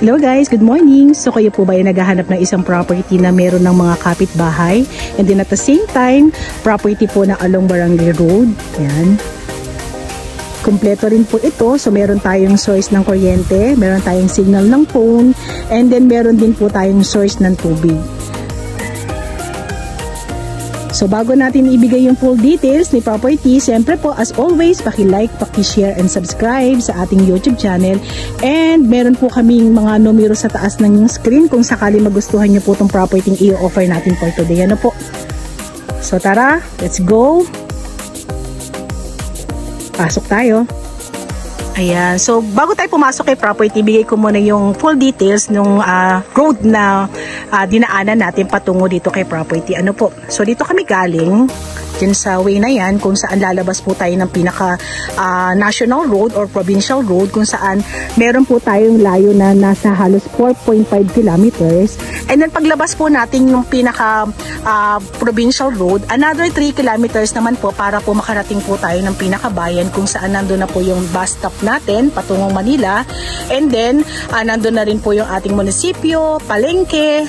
Hello guys, good morning. So kayo po ba ay naghahanap ng isang property na meron ng mga kapitbahay and then at the same time, property po na along Barangay Road. Yan. Kompleto rin po ito. So meron tayong source ng kuryente, meron tayong signal ng phone, and then meron din po tayong source ng tubig. So bago natin ibigay yung full details ni property, siyempre po as always, paki-like, paki-share and subscribe sa ating YouTube channel. And meron po kaming mga numero sa taas ng screen kung sakali magustuhan nyo po itong property i-offer natin for today. Ano po? So tara, let's go! Pasok tayo. Ayan, so bago tayo pumasok kay property, bigay ko muna yung full details nung road na dinaanan natin patungo dito kay property. Ano po? So dito kami galing, dyan sa way na yan, kung saan lalabas po tayo ng pinaka national road or provincial road, kung saan meron po tayong layo na nasa halos 4.5 kilometers. And then paglabas po natin yung pinaka provincial road, another 3 kilometers naman po para po makarating po tayo ng pinakabayan kung saan nandun na po yung bus stop natin patungong Manila. And then nandun na rin po yung ating munisipyo, palengke,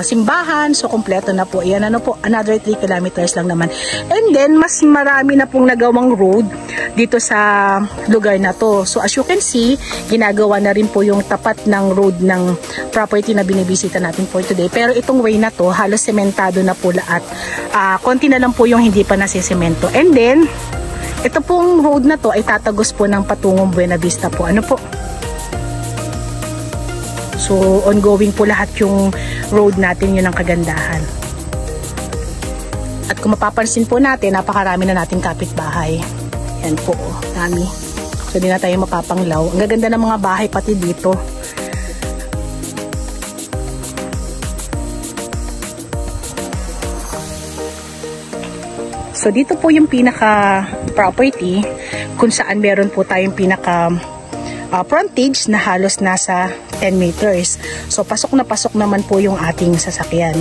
simbahan. So kompleto na po. Yan, ano po, another 3 kilometers lang naman. And then mas marami na pong nagawang road dito sa lugar na to. So as you can see, ginagawa na rin po yung tapat ng road ng property na binibisita natin for today. Pero itong way na to, halos sementado na po lahat. Konti na lang po yung hindi pa nasisemento. And then ito pong road na to ay tatagos po ng patungong Buena Vista po. Ano po? So ongoing po lahat yung road natin, yun ang kagandahan. At kung mapapansin po natin, napakarami na nating kapitbahay. Yan po, dami. So di na tayo mapapanglaw. Ang gaganda ng mga bahay pati dito. So dito po yung pinaka property kung saan meron po tayong pinaka frontage na halos nasa 10 meters. So pasok na pasok naman po yung ating sasakyan.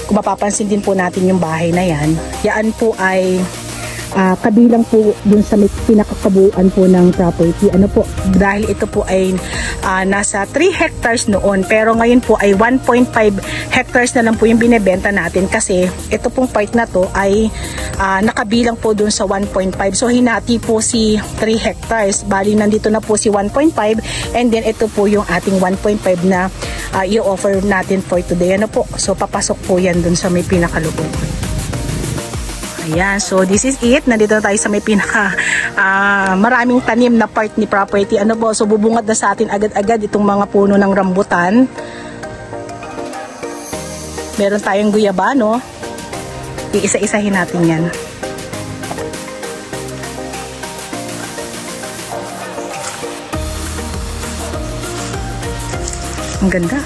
Kung mapapansin din po natin yung bahay na yan, yan po ay kabilang po dun sa pinakakabuuan po ng property. Ano po? Dahil ito po ay nasa 3 hectares noon, pero ngayon po ay 1.5 hectares na lang po yung binebenta natin kasi ito pong part na to ay nakabilang po dun sa 1.5. So hinati po si 3 hectares. Bali nandito na po si 1.5 and then ito po yung ating 1.5 na i-offer natin for today. Ano po? So papasok po yan dun sa may pinakalubog. Ayan, so this is it. Nandito na tayo sa may pinaka maraming tanim na part ni property. Ano po? So bubungad na sa atin agad-agad itong mga puno ng rambutan. Meron tayong guyabano. Iisa-isahin natin yan. Ang ganda.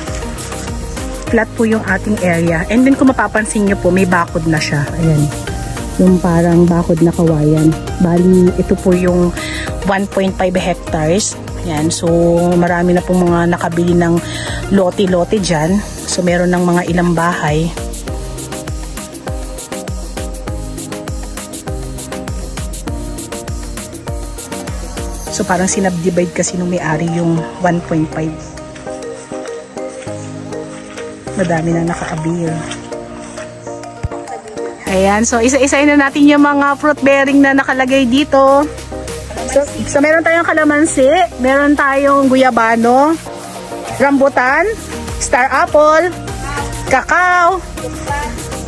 Flat po yung ating area. And then kung mapapansin nyo po, may bakod na siya. Ayan. Yung parang bakod na kawayan. Bali, ito po yung 1.5 hectares. Yan. So, marami na pong mga nakabili ng lote-lote dyan. So, meron ng mga ilang bahay. So, parang sinabdivide kasi nung may-ari yung 1.5. Madami na nakaabil. Ayan, so isa-isahin na natin yung mga fruit bearing na nakalagay dito. So meron tayong kalamansi, meron tayong guyabano, rambutan, star apple, kakao,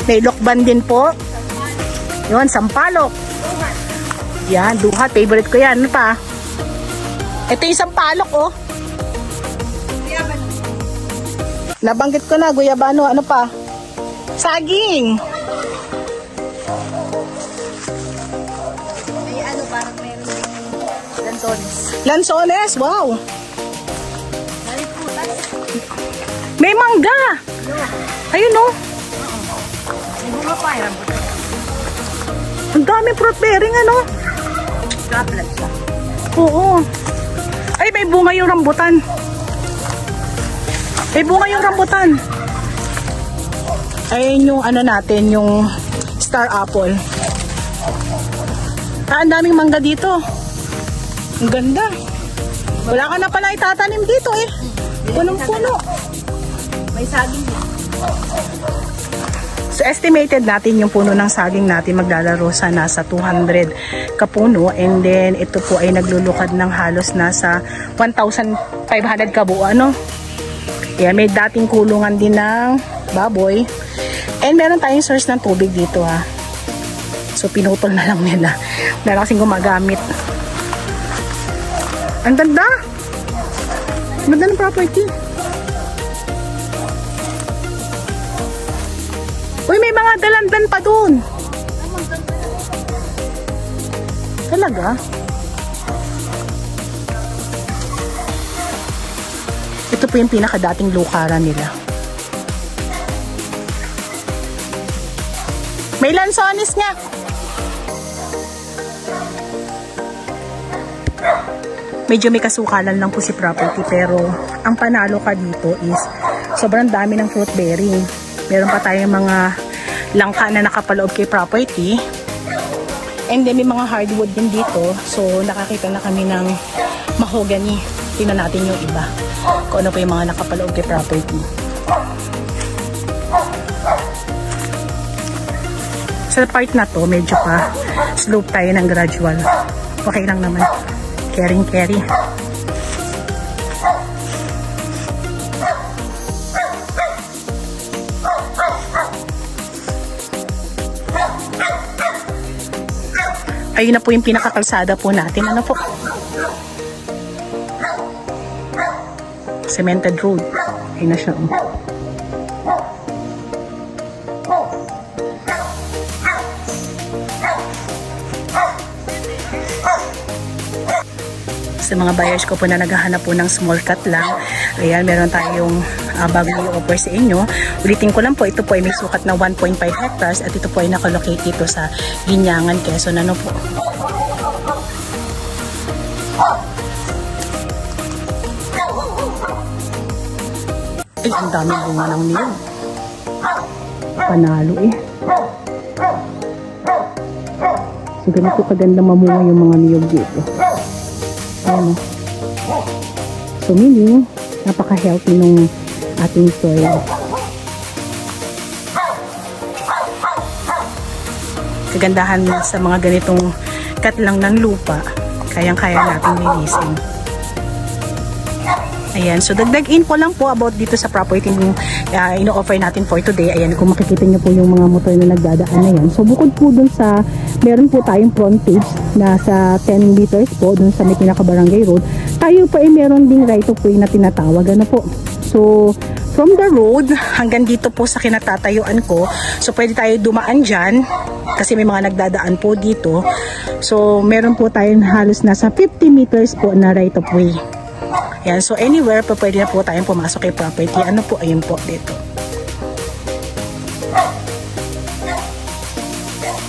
may lokban din po. Yun, sampalok. Yan, duhat, favorite ko yan. Ano pa? Ito yung sampalok, oh. Nabanggit ko na, guyabano. Ano pa? Saging. Lansones, wow. May mangga. Ayun oh. Ang dami fruit bearing ano. Oo. Ay, may bunga yung rambutan. May bunga yung rambutan. Ayun yung ano natin, yung star apple. Ang daming mangga dito. Ang ganda. Wala ka na pala itatanim dito eh. Punong-puno. May saging din. So estimated natin yung puno ng saging natin maglalaro sa nasa 200 kapuno, and then ito po ay naglulukad ng halos nasa 1,500 kabuo, ano? Yan, may dating kulungan din ng baboy. And meron tayong source ng tubig dito, ha. So pinutol na lang nila. Meron kasing gumagamit. Ang ganda! Ang ganda ng property. Uy, may mga dalandan pa dun. Talaga? Ito po yung pinakadating lukaran nila. May lansones nga. Medyo may kasukalan lang po si property, pero ang panalo ka dito is sobrang dami ng fruit bearing. Meron pa tayong mga langka na nakapaloob kay property. And then may mga hardwood din dito. So nakakita na kami ng mahogany. Tingnan natin yung iba. Kung ano pa yung mga nakapaloob kay property. Sa part na to, medyo pa slope tayo ng gradual. Okay lang naman. Carry. Ayun na po yung pinakakalsada po natin. Ano po? Cemented road. Ayun na siya. Sa mga buyers ko po na naghahanap po ng small cut lang, ayan, meron tayong bagong i-offer sa inyo. Ulitin ko lang po, ito po ay may sukat na 1.5 hectares at ito po ay nakalocate dito sa Ginyangan, Quezon. Ano po? Ay, ang daming bunga ng niyog. Panalo eh. So, ganito kaganda mamunga yung mga niyog dito. Ayan. So, meaning, napaka-healthy nung ating soil. Kagandahan sa mga ganitong cut lang ng lupa, kayang-kaya natin linisin. Ayan, so dagdag info lang po about dito sa property yung ino-offer natin for today. Ayan, kung makikita nyo po yung mga motor na nagdadaan na yan. So bukod po dun sa, meron po tayong frontage na sa 10 meters po dun sa may pinaka-barangay road. Tayo po ay meron ding right of way na tinatawag. Ano po? So, from the road hanggang dito po sa kinatatayuan ko, so pwede tayo dumaan dyan kasi may mga nagdadaan po dito. So, meron po tayong halos nasa 50 meters po na right of way. Yan, so anywhere pa pwede na po tayong pumasok kay property. Ano po, ayun po dito.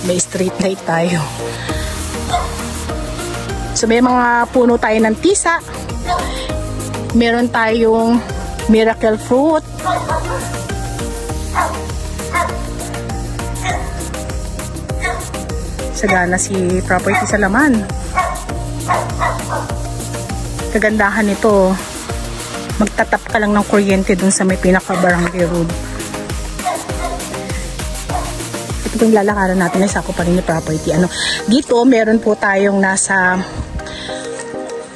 May street light tayo. So may mga puno tayo ng tisa. Meron tayong miracle fruit. Sagana si property sa laman. Kagandahan nito, magtatap ka lang ng kuryente dun sa may pinaka-barangay road. Ito po yung lalakaran natin, ay sako pa rin yung property. Ano, dito meron po tayong nasa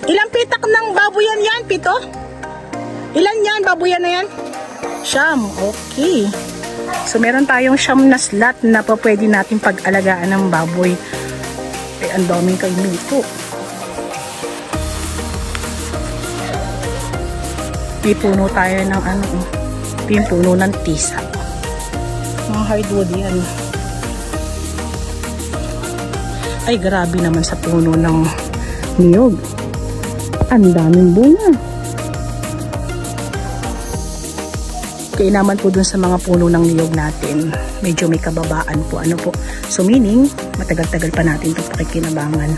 ilang pitak ng baboyan yan? Pito? Ilan yan? Baboyan na yan? Siyam. Okay. So meron tayong siyam na slot na pa pwede natin pag-alagaan ng baboy. Ay, ang daming kayo nito. May puno tayo ng ano, yung puno ng tisa. Mga hardwood yan. Ay, grabe naman sa puno ng niyog. Ang daming bunga. Kaya naman po dun sa mga puno ng niyog natin, medyo may kababaan po. Ano po? So meaning, matagal-tagal pa natin ito pakikinabangan.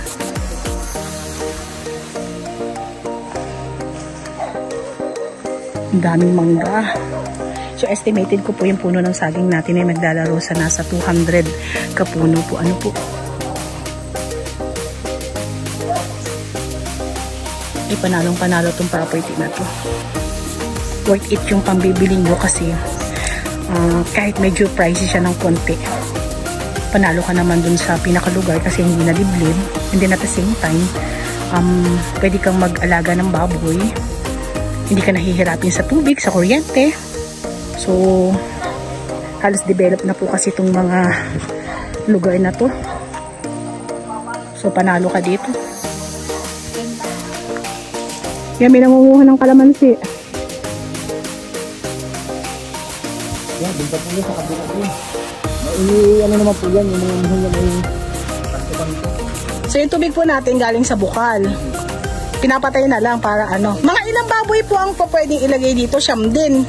Ang daming mangga. So estimated ko po yung puno ng saging natin ay maglalaro sa nasa 200 kapuno po. Ano po? Ay, panalong-panalo tong property na to. worth it yung pambibili nyo kasi kahit medyo pricey siya ng konti, panalo ka naman dun sa pinakalugar kasi hindi na liblib, and then at the same time pwede kang mag-alaga ng baboy, hindi ka nahihirapin sa tubig, sa kuryente. So halos develop na po kasi itong mga lugar na to, so panalo ka dito. Yan, may nangunguha ng kalamansi. Yan, doon pa po yun sa kabila din. Ano naman po yan, yung mga may kanto-kanto. So yung tubig po natin galing sa bukal. Pinapatay na lang para ano. Mga ilang baboy po ang pwedeng ilagay dito? Siyam din.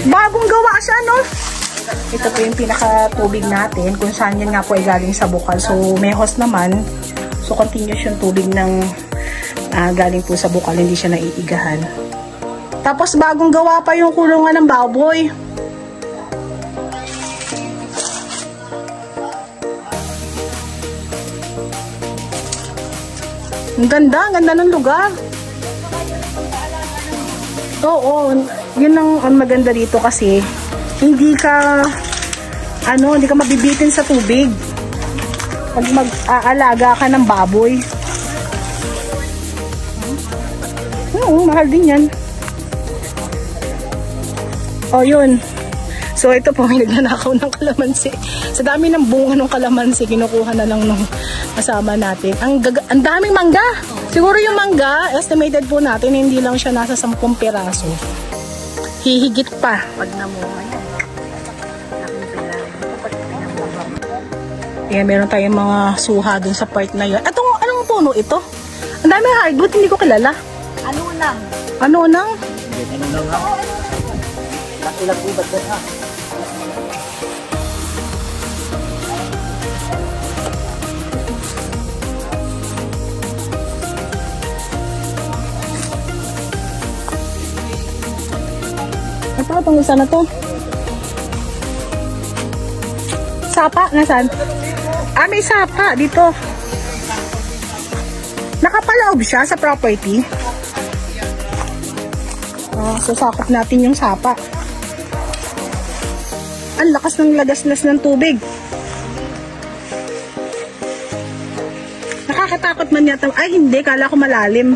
Bagong gawa siya, no? Ito po yung pinaka-tubig natin, kung saan yan nga po ay galing sa bukal. So, may hose naman. So, continuous yung tubig ng galing po sa bukal, hindi siya naiigahan. Tapos, bagong gawa pa yung kulungan ng baboy. Ang ganda ng lugar. Oo, yun ang maganda dito kasi hindi ka mabibitin sa tubig pag mag-aalaga ka ng baboy. Oo, mahal din yan. Oh, yun. So ito po, may nagnanakaw ng kalamansi. Sa dami ng bunga ng kalamansi, kinukuha na lang nung kasama natin. Ang daming mangga. Siguro yung mangga, estimated po natin, hindi lang siya nasa 10 piraso. Hihigit pa pag namunga yan. Ayan, meron tayong mga suha dun sa part na yun. Anong puno ito? Ang daming hardwood, hindi ko kilala. Anunang. Anunang? Anunang ha? Ilang ubat din ha? Itong isa na to. Sapa, nasaan? May sapa dito. Nakapaloob siya sa property. So sakop natin yung sapa. Ang lakas ng lagaslas ng tubig. Nakakatakot man yata. Ay hindi, kala ko malalim.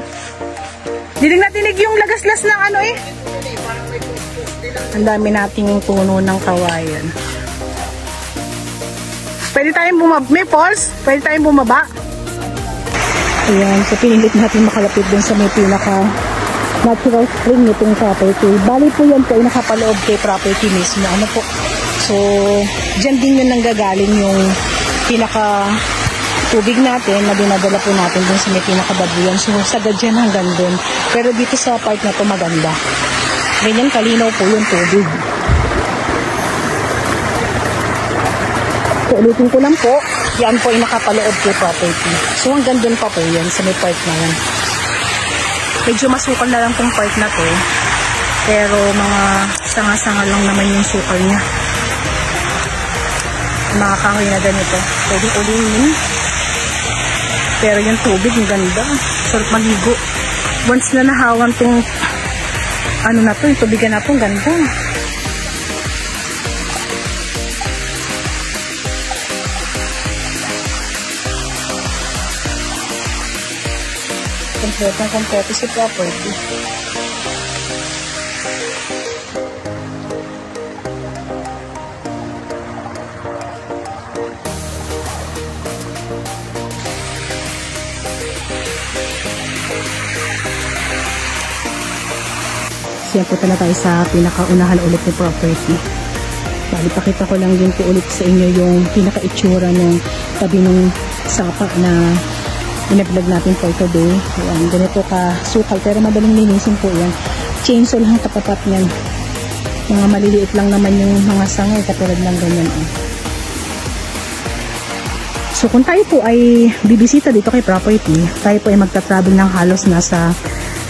Dinig na dinig yung lagaslas ng ano eh. Ang dami nating puno ng kawayan. Pwede tayong bumaba. May falls? Pwede tayong bumaba. Ayan, so pinilit natin makalapit dun sa may pinaka natural spring nitong property. Bali po yan po ay nakapaloob kay property mismo. Ano po? So, dyan din yun nanggagaling yung pinaka tubig natin na dinadala po natin dun sa may pinakababuyan. So, sagad dyan hanggang dun. Pero dito sa part na to maganda. Ganyan kalinaw po yung tubig. So, ulitin ko lang po, yan po ay nakapaloob kay property. So, hanggang dun pa po yan sa may part na yan. Medyo masukal na lang tong part na to. Pero mga sanga-sanga lang naman yung sukal niya. Mga kahoy na ganito. Pwede ulihin. Pero yung tubig, ang ganda. Sarap maligo. Once na nahawan tong ano na to, yung tubigan na to, ang ganda. Kompleto si property. Siya po na tayo sa pinakaunahan ulit ng property. Bali, pakita ko lang din po ulit sa inyo yung pinaka-itsura ng tabi ng sapa na in-vlog natin for today. Ayan, ganito ka sukal pero madaling linisin po yan. Chainsaw lang tapat niyan. Mga maliliit lang naman yung mga sangay katulad ng ganyan. So kung tayo po ay bibisita dito kay property, tayo po ay magta-travel ng halos nasa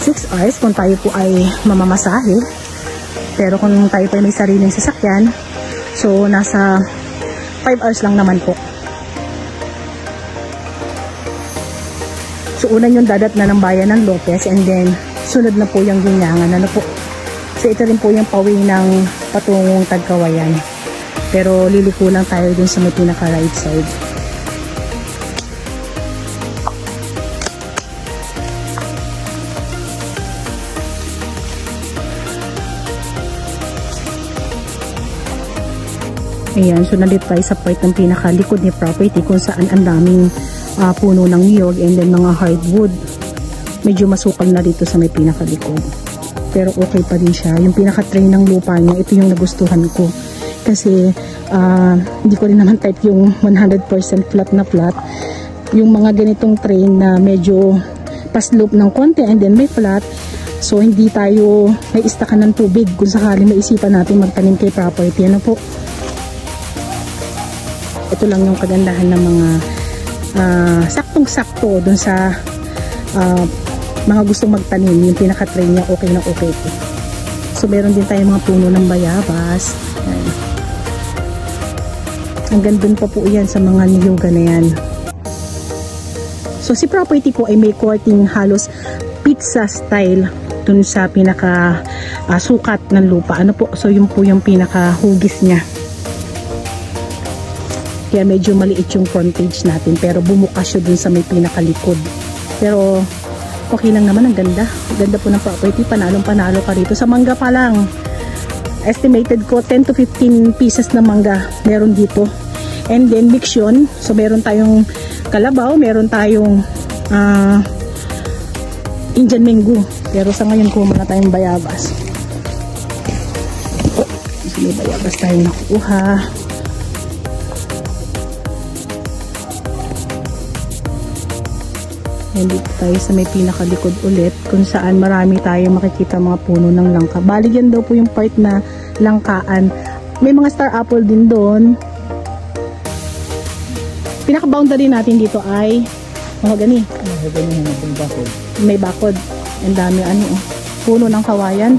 6 hours kung tayo po ay mamamasahe. Pero kung tayo po ay may sariling sasakyan, so nasa 5 hours lang naman po. So una yung dadat na ng bayan ng Lopez, and then sunod na po yung Ginyangan. Ano po? So ito rin po yung pauwi ng patungong Tagkawayan. Pero liliko lang tayo dun sa may pinaka right side. Ayan, so nandito tayo sa part ng pinakalikod ni property kung saan ang daming puno ng niyog and then mga hardwood. Medyo masukal na dito sa may pinakalikod. Pero okay pa din siya. Yung pinaka-tray ng lupa niya, ito yung nagustuhan ko. Kasi hindi ko rin naman type yung 100% flat na flat. Yung mga ganitong tray na medyo pa-slope ng konti and then may flat. So hindi tayo may istakan ng tubig kung sakaling maisipan natin magtanim kay property. Ano po? Ito lang yung kagandahan ng mga saktong-sakto dun sa mga gustong magtanim. Yung pinaka-tray niya okay na okay po. So meron din tayong mga puno ng bayabas. Ayan. Hanggang dun pa po yan sa mga niyuga na yan. So si property po ay may courting halos pizza style dun sa pinaka sukat ng lupa. Ano po? So yun po yung pinaka hugis niya. Kaya medyo maliit yung frontage natin, pero bumukas siya dun sa may pinakalikod. Pero okay lang naman, ang ganda. Ang ganda po ng property, panalong-panalo ka rito. Sa mangga pa lang, estimated ko 10 to 15 pieces na mangga meron dito. And then mix yun. So meron tayong kalabaw, meron tayong Indian mango. Pero sa ngayon kuha muna tayong bayabas. So may bayabas tayong nakuha. And dito tayo sa may pinakalikod ulit kung saan marami tayong makikita mga puno ng langka. Bali yan daw po yung part na langkaan. May mga star apple din doon. Pinaka-boundary natin dito ay mahogany. Mahogany na may bakod. May bakod. Ang dami puno ng kawayan.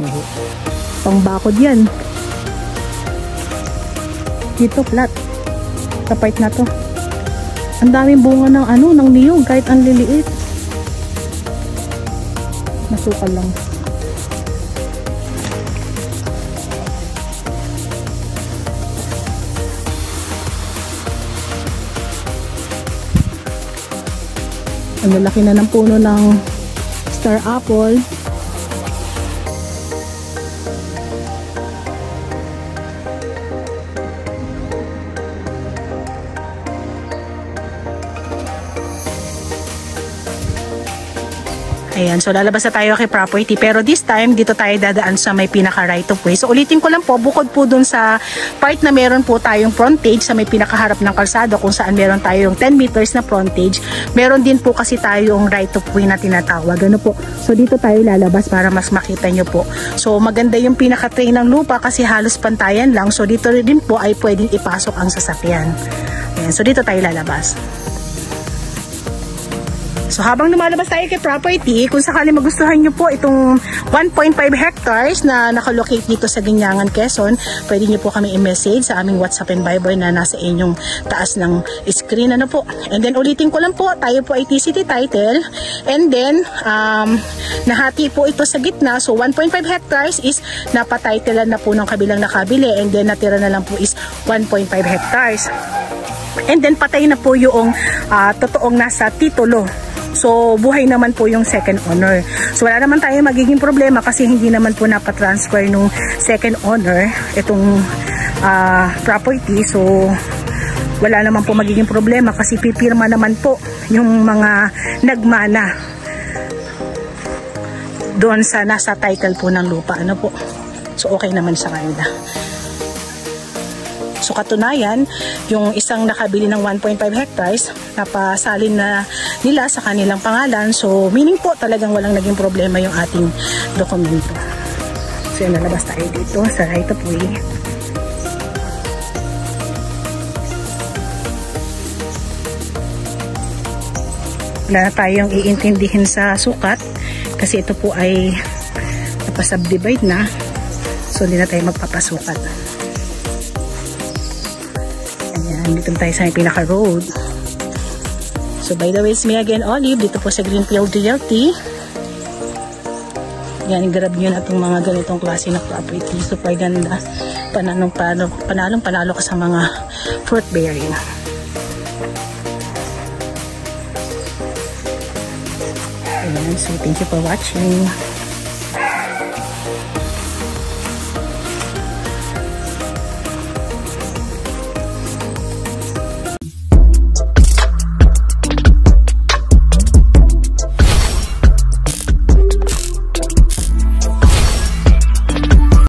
Pang bakod yan. Dito flat. Sa part na to. Ang daming bunga ng ng niyog kahit ang liliit. Masukal lang. Ang lalaki na ng puno ng star apple. Ayan, so lalabas na tayo kay property, pero this time dito tayo dadaan sa may pinaka right of way. So ulitin ko lang po, bukod po dun sa part na meron po tayong frontage sa may pinakaharap ng kalsada kung saan meron tayong 10 meters na frontage, meron din po kasi tayong right of way na tinatawag. Ano po? So dito tayo lalabas para mas makita nyo po. So maganda yung pinaka-tray ng lupa kasi halos pantayan lang. So dito din po ay pwedeng ipasok ang sasakyan. Ayan, so dito tayo lalabas. So habang lumalabas tayo kay property, kung sakali magustuhan nyo po itong 1.5 hectares na nakalocate dito sa Ginyangan, Quezon, pwede nyo po kami i-message sa aming WhatsApp and Viber na nasa inyong taas ng screen. Ano po? And then ulitin ko lang po, tayo po ay TCT title. And then, nahati po ito sa gitna. So 1.5 hectares is napatitlean na po ng kabilang nakabili. And then natira na lang po is 1.5 hectares. And then patay na po yung totoong nasa titulo. So, buhay naman po yung second owner. So, wala naman tayo magiging problema kasi hindi naman po napatransfer nung second owner itong property. So, wala naman po magiging problema kasi pipirma naman po yung mga nagmana doon sa nasa title po ng lupa. Ano po? So, okay naman sa kanila. So katunayan, yung isang nakabili ng 1.5 hectares, napasalin na nila sa kanilang pangalan. So meaning po talagang walang naging problema yung ating dokumento. So yun, nalabas tayo dito sa right of way. Wala na tayong iintindihin sa sukat kasi ito po ay napasubdivide na. So hindi na tayo magpapasukat. Dito tayo sa pinaka-road. So by the way, it's me again, Olive, dito po sa Greenfield Realty. Yan, grab nyo na itong mga ganitong klase na property. Super ganda. Panalong-panalo ka sa mga fruit bearing. Ayan, so thank you for watching.